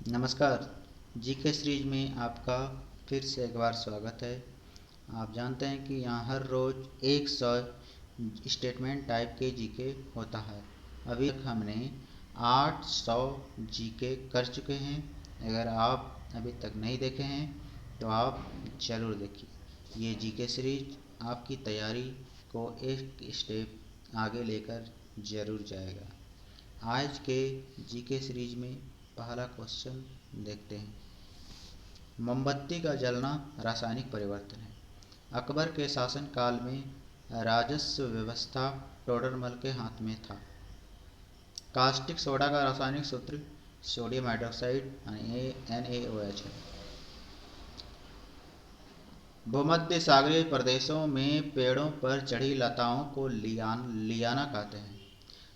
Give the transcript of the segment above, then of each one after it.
नमस्कार। GK series में आपका फिर से एक बार स्वागत है। आप जानते हैं कि यहाँ हर रोज़ 100 स्टेटमेंट टाइप के जीके होता है। अभी तक हमने 800 जीके कर चुके हैं। अगर आप अभी तक नहीं देखे हैं तो आप ज़रूर देखिए। ये जीके सीरीज आपकी तैयारी को एक स्टेप आगे लेकर ज़रूर जाएगा। आज के जीके सीरीज में पहला क्वेश्चन देखते हैं। मोमबत्ती का जलना रासायनिक परिवर्तन है। अकबर के शासनकाल में राजस्व व्यवस्था टोडरमल के हाथ में था। कास्टिक सोडा का रासायनिक सूत्र सोडियम हाइड्रोक्साइड NaOH है। भूमध्य सागरीय प्रदेशों में पेड़ों पर चढ़ी लताओं को लियाना कहते हैं।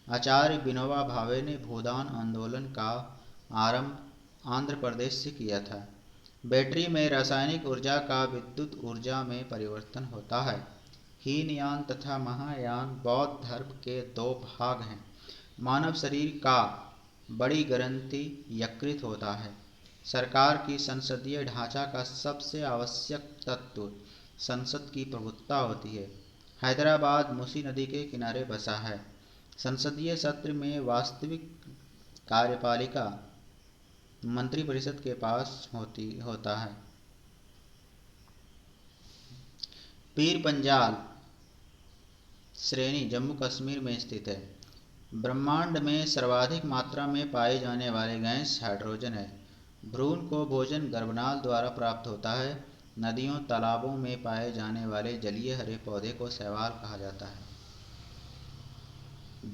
आचार्य विनोबा भावे ने भूदान आंदोलन का आरंभ आंध्र प्रदेश से किया था। बैटरी में रासायनिक ऊर्जा का विद्युत ऊर्जा में परिवर्तन होता है। हीनयान तथा महायान बौद्ध धर्म के दो भाग हैं। मानव शरीर का बड़ी ग्रंथि यकृत होता है। सरकार की संसदीय ढांचा का सबसे आवश्यक तत्व संसद की प्रभुत्व होती है। हैदराबाद मूसी नदी के किनारे बसा है। संसदीय सत्र में वास्तविक कार्यपालिका मंत्रिपरिषद के पास होता है। पीर पंजाल श्रेणी जम्मू कश्मीर में स्थित है। ब्रह्मांड में सर्वाधिक मात्रा में पाए जाने वाले गैस हाइड्रोजन है। भ्रूण को भोजन गर्भनाल द्वारा प्राप्त होता है। नदियों तालाबों में पाए जाने वाले जलीय हरे पौधे को शैवाल कहा जाता है।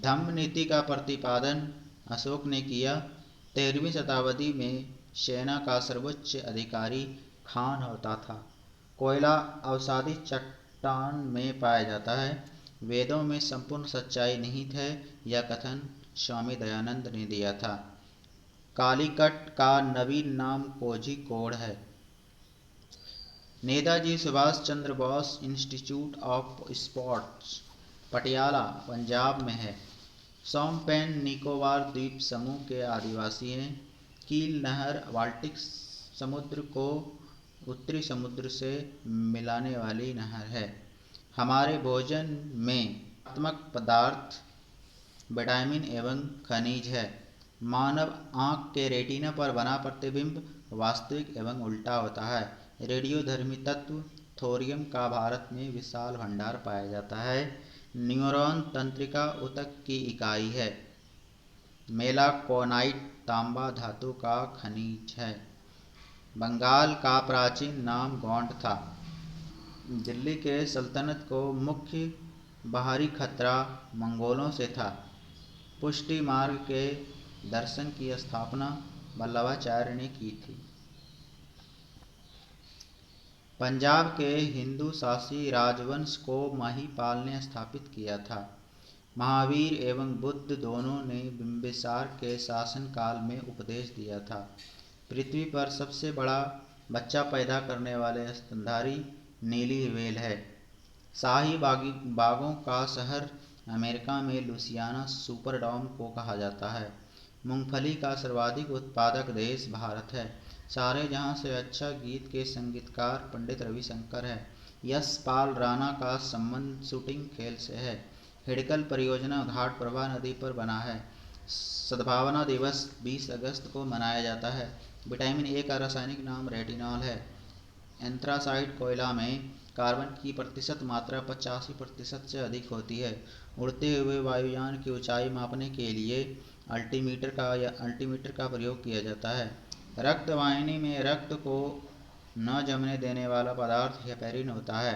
धम्म नीति का प्रतिपादन अशोक ने किया। 13वीं शताब्दी में सेना का सर्वोच्च अधिकारी खान होता था। कोयला अवसादी चट्टान में पाया जाता है। वेदों में संपूर्ण सच्चाई निहित है। यह कथन स्वामी दयानंद ने दिया था। कालीकट का नवीन नाम कोझिकोड है। Netaji Subhash Chandra Bose institute of sports Patiala Punjab में है। शोम्पेन निकोबार द्वीप समूह के आदिवासी हैं। कील नहर बाल्टिक समुद्र को उत्तरी समुद्र से मिलाने वाली नहर है। हमारे भोजन में आत्मक पदार्थ विटामिन एवं खनिज है। मानव आँख के रेटिना पर बना प्रतिबिंब वास्तविक एवं उल्टा होता है। रेडियोधर्मी तत्व थोरियम का भारत में विशाल भंडार पाया जाता है। न्यूरॉन तंत्रिका ऊतक की इकाई है। मेलाकोनाइट तांबा धातु का खनिज है। बंगाल का प्राचीन नाम गोंड था। दिल्ली के सल्तनत को मुख्य बाहरी खतरा मंगोलों से था। पुष्टि मार्ग के दर्शन की स्थापना वल्लभाचार्य ने की थी। पंजाब के हिंदू शासी राजवंश को महिपाल ने स्थापित किया था। महावीर एवं बुद्ध दोनों ने बिंबिसार के शासनकाल में उपदेश दिया था। पृथ्वी पर सबसे बड़ा बच्चा पैदा करने वाले स्तनधारी नीली व्हेल है। शाही बागों का शहर अमेरिका में लुसियाना सुपरडॉम को कहा जाता है। मूंगफली का सर्वाधिक उत्पादक देश भारत है। सारे जहां से अच्छा गीत के संगीतकार पंडित रविशंकर है। यशपाल राणा का संबंध शूटिंग खेल से है। हिडकल परियोजना घाट प्रभा नदी पर बना है। सद्भावना दिवस 20 अगस्त को मनाया जाता है। विटामिन ए का रासायनिक नाम रेटिनॉल है। एंथ्रासाइट कोयला में कार्बन की प्रतिशत मात्रा 85% से अधिक होती है। उड़ते हुए वायुयान की ऊंचाई मापने के लिए अल्टीमीटर का प्रयोग किया जाता है। रक्त वाहिनी में रक्त को न जमने देने वाला पदार्थ हेपेरिन होता है।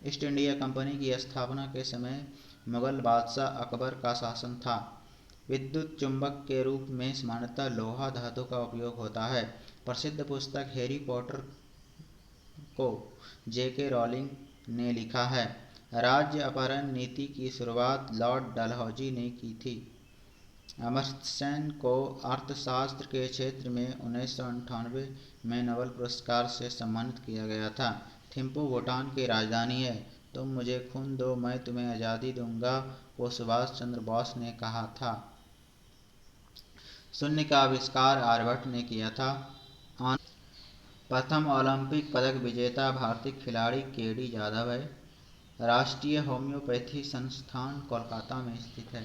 ईस्ट इंडिया कंपनी की स्थापना के समय मुगल बादशाह अकबर का शासन था। विद्युत चुंबक के रूप में सामान्यतः लोहा धातु का उपयोग होता है। प्रसिद्ध पुस्तक हैरी पॉटर को J.K. रॉलिंग ने लिखा है। राज्य अपहरण नीति की शुरुआत लॉर्ड डलहौजी ने की थी। अमर्त्य सेन को अर्थशास्त्र के क्षेत्र में 1998 में नोबेल पुरस्कार से सम्मानित किया गया था। थिम्पू भूटान की राजधानी है। तुम मुझे खून दो मैं तुम्हें आज़ादी दूंगा को सुभाष चंद्र बोस ने कहा था। शून्य का आविष्कार आर्यभट्ट ने किया था। प्रथम ओलंपिक पदक विजेता भारतीय खिलाड़ी केडी जाधव है। राष्ट्रीय होम्योपैथी संस्थान कोलकाता में स्थित है।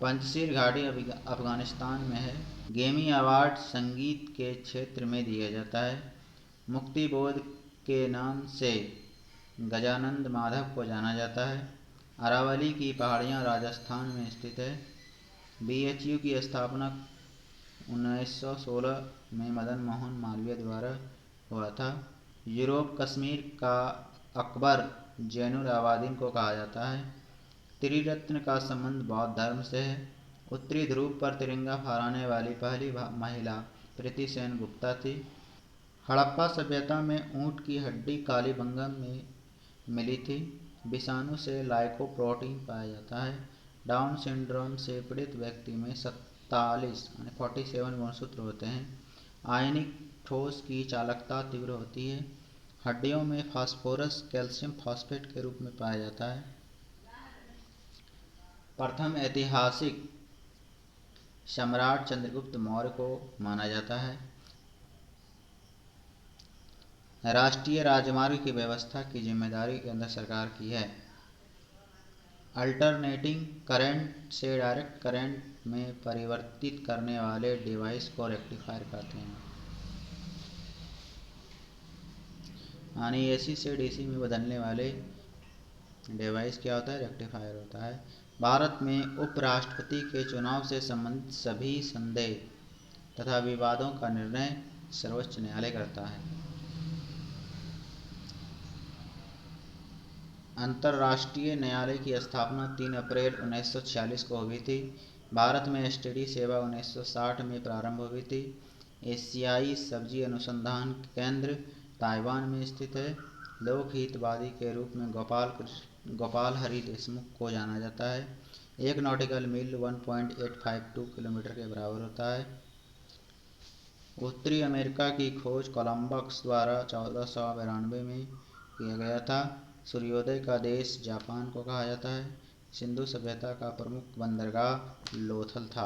पंजशीर घाटी अफगानिस्तान में है। ग्रैमी अवार्ड संगीत के क्षेत्र में दिया जाता है। मुक्तिबोध के नाम से गजानंद माधव को जाना जाता है। अरावली की पहाड़ियाँ राजस्थान में स्थित है। बीएचयू की स्थापना 1916 में मदन मोहन मालवीय द्वारा हुआ था। यूरोप कश्मीर का अकबर जैनुल आबादीन को कहा जाता है। त्रिरत्न का संबंध बौद्ध धर्म से है। उत्तरी ध्रुव पर तिरंगा फहराने वाली पहली महिला प्रीति सेन गुप्ता थी। हड़प्पा सभ्यता में ऊँट की हड्डी कालीबंगन में मिली थी। विषाणु से लाइकोप्रोटीन पाया जाता है। डाउन सिंड्रोम से पीड़ित व्यक्ति में 47 गुणसूत्र होते हैं। आयनिक ठोस की चालकता तीव्र होती है। हड्डियों में फास्फोरस कैल्शियम फॉस्फेट के रूप में पाया जाता है। प्रथम ऐतिहासिक सम्राट चंद्रगुप्त मौर्य को माना जाता है। राष्ट्रीय राजमार्ग की व्यवस्था की जिम्मेदारी केंद्र सरकार की है। अल्टरनेटिंग करंट से डायरेक्ट करंट में परिवर्तित करने वाले डिवाइस को रेक्टिफायर कहते हैं। यानी एसी से डीसी में बदलने वाले डिवाइस क्या होता है? रेक्टिफायर होता है। भारत में उपराष्ट्रपति के चुनाव से संबंधित सभी संदेह तथा विवादों का निर्णय सर्वोच्च न्यायालय करता है। अंतर्राष्ट्रीय न्यायालय की स्थापना 3 अप्रैल 1946 को हुई थी। भारत में एसटीडी सेवा 1960 में प्रारंभ हुई थी। एशियाई सब्जी अनुसंधान केंद्र ताइवान में स्थित है। लोकहितवादी के रूप में गोपाल हरि देशमुख को जाना जाता है। एक नॉटिकल मील 1.852 किलोमीटर के बराबर होता है। उत्तरी अमेरिका की खोज कोलंबस द्वारा 1492 में किया गया था। सूर्योदय का देश जापान को कहा जाता है। सिंधु सभ्यता का प्रमुख बंदरगाह लोथल था।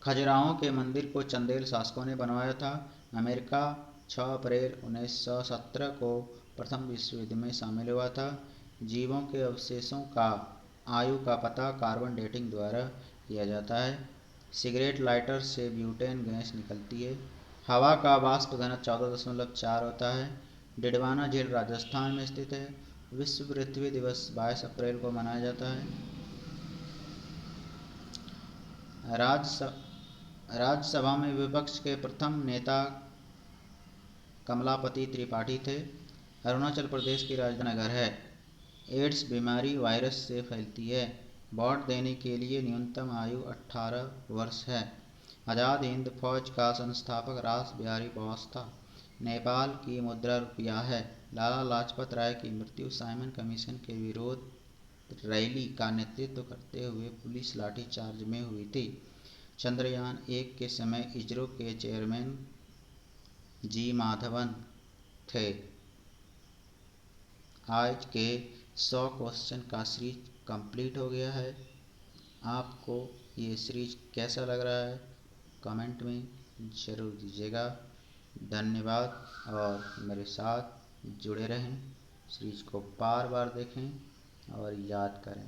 खजुराहो के मंदिर को चंदेल शासकों ने बनवाया था। अमेरिका 6 अप्रैल 1917 को प्रथम विश्व युद्ध में शामिल हुआ था। जीवों के अवशेषों का आयु का पता कार्बन डेटिंग द्वारा किया जाता है। सिगरेट लाइटर से ब्यूटेन गैस निकलती है। हवा का वाष्प घनत्व 14.4 होता है। डिडवाना झील राजस्थान में स्थित है। विश्व पृथ्वी दिवस 22 अप्रैल को मनाया जाता है। राज्यसभा में विपक्ष के प्रथम नेता कमलापति त्रिपाठी थे। अरुणाचल प्रदेश की राजधानी नगर है। एड्स बीमारी वायरस से फैलती है। वोट देने के लिए न्यूनतम आयु 18 वर्ष है। आज़ाद हिंद फौज का संस्थापक रास बिहारी बोस था। नेपाल की मुद्रा रुपया है। लाला लाजपत राय की मृत्यु साइमन कमीशन के विरोध रैली का नेतृत्व करते हुए पुलिस लाठीचार्ज में हुई थी। चंद्रयान 1 के समय इसरो के चेयरमैन जी माधवन थे। आज के 100 क्वेश्चन का सीरीज कंप्लीट हो गया है। आपको ये सीरीज कैसा लग रहा है कमेंट में ज़रूर दीजिएगा। धन्यवाद और मेरे साथ जुड़े रहें। सीरीज को बार बार देखें और याद करें।